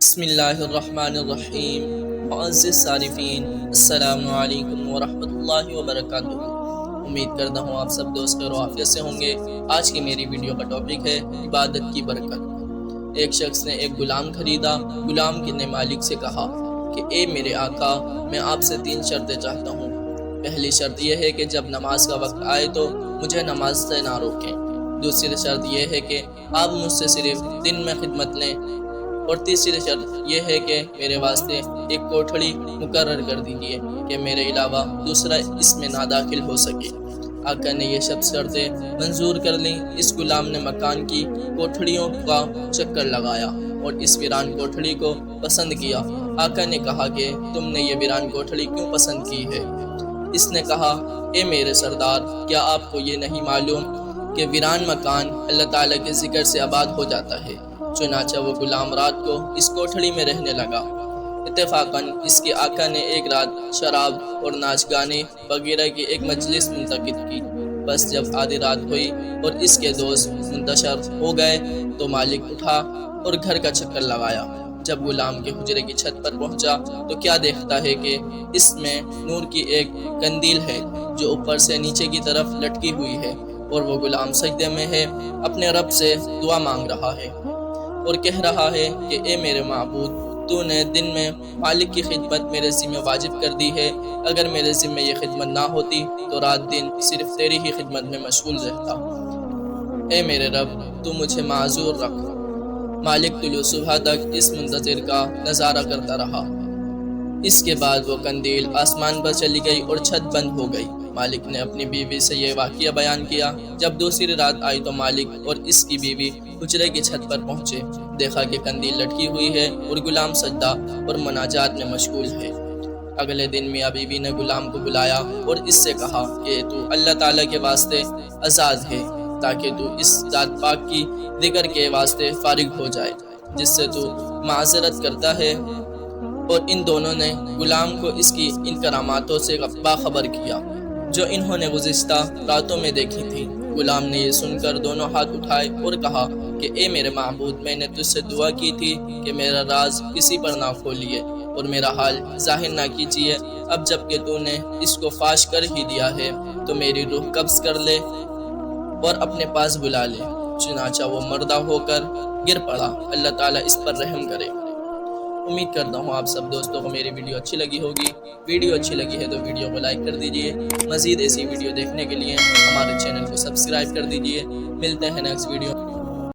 بسم اللہ الرحمن الرحیم۔ معزز صارفین، السلام علیکم ورحمۃ اللہ وبرکاتہ۔ امید کرتا ہوں آپ سب دوست خیر و عافیت سے ہوں گے۔ آج کی میری ویڈیو کا ٹاپک ہے عبادت کی برکت۔ ایک شخص نے ایک غلام خریدا۔ غلام نے مالک سے کہا کہ اے میرے آقا، میں آپ سے 3 شرطیں چاہتا ہوں۔ پہلی شرط یہ ہے کہ جب نماز کا وقت آئے تو مجھے نماز سے نہ روکیں۔ دوسری شرط یہ ہے کہ آپ مجھ سے صرف دن میں خدمت لیں، اور تیسری شرط یہ ہے کہ میرے واسطے ایک کوٹھڑی مقرر کر دیجیے کہ میرے علاوہ دوسرا اس میں نہ داخل ہو سکے۔ آقا نے یہ سب شرطیں منظور کر لیں۔ اس غلام نے مکان کی کوٹھڑیوں کا چکر لگایا اور اس ویران کوٹھڑی کو پسند کیا۔ آقا نے کہا کہ تم نے یہ ویران کوٹھڑی کیوں پسند کی ہے؟ اس نے کہا، اے میرے سردار، کیا آپ کو یہ نہیں معلوم کہ ویران مکان اللہ تعالیٰ کے ذکر سے آباد ہو جاتا ہے؟ چنانچہ وہ غلام رات کو اس کوٹھڑی میں رہنے لگا۔ اتفاقاً اس کے آقا نے ایک رات شراب اور ناچ گانے وغیرہ کی ایک مجلس منعقد کی۔ بس جب آدھی رات ہوئی اور اس کے دوست منتشر ہو گئے تو مالک اٹھا اور گھر کا چکر لگایا۔ جب غلام کے حجرے کی چھت پر پہنچا تو کیا دیکھتا ہے کہ اس میں نور کی ایک قندیل ہے جو اوپر سے نیچے کی طرف لٹکی ہوئی ہے، اور وہ غلام سجدے میں ہے، اپنے رب سے دعا مانگ رہا ہے اور کہہ رہا ہے کہ اے میرے معبود، تو نے دن میں مالک کی خدمت میرے ذمہ واجب کر دی ہے۔ اگر میرے ذمہ یہ خدمت نہ ہوتی تو رات دن صرف تیری ہی خدمت میں مشغول رہتا۔ اے میرے رب، تو مجھے معذور رکھ۔ مالک طلوع صبح تک اس منتظر کا نظارہ کرتا رہا۔ اس کے بعد وہ قندیل آسمان پر چلی گئی اور چھت بند ہو گئی۔ مالک نے اپنی بیوی سے یہ واقعہ بیان کیا۔ جب دوسری رات آئی تو مالک اور اس کی بیوی حجرے کی چھت پر پہنچے، دیکھا کہ قندیل لٹکی ہوئی ہے اور غلام سجدہ اور مناجات میں مشغول ہے۔ اگلے دن میاں بیوی نے غلام کو بلایا اور اس سے کہا کہ تو اللہ تعالیٰ کے واسطے آزاد ہے، تاکہ تو اس ذات پاک کی ذکر کے واسطے فارغ ہو جائے جس سے تو معذرت کرتا ہے۔ اور ان دونوں نے غلام کو اس کی ان کراماتوں سے باخبر کیا جو انہوں نے گزشتہ راتوں میں دیکھی تھی۔ غلام نے یہ سن کر دونوں ہاتھ اٹھائے اور کہا کہ اے میرے معبود، میں نے تجھ سے دعا کی تھی کہ میرا راز کسی پر نہ کھولیے اور میرا حال ظاہر نہ کیجیے۔ اب جب کہ تو نے اس کو فاش کر ہی دیا ہے تو میری روح قبض کر لے اور اپنے پاس بلا لے۔ چنانچہ وہ مردہ ہو کر گر پڑا۔ اللہ تعالیٰ اس پر رحم کرے۔ امید کرتا ہوں آپ سب دوستوں کو میری ویڈیو اچھی لگی ہوگی۔ ویڈیو اچھی لگی ہے تو ویڈیو کو لائک کر دیجئے۔ مزید ایسی ویڈیو دیکھنے کے لیے ہمارے چینل کو سبسکرائب کر دیجئے۔ ملتے ہیں نیکسٹ ویڈیو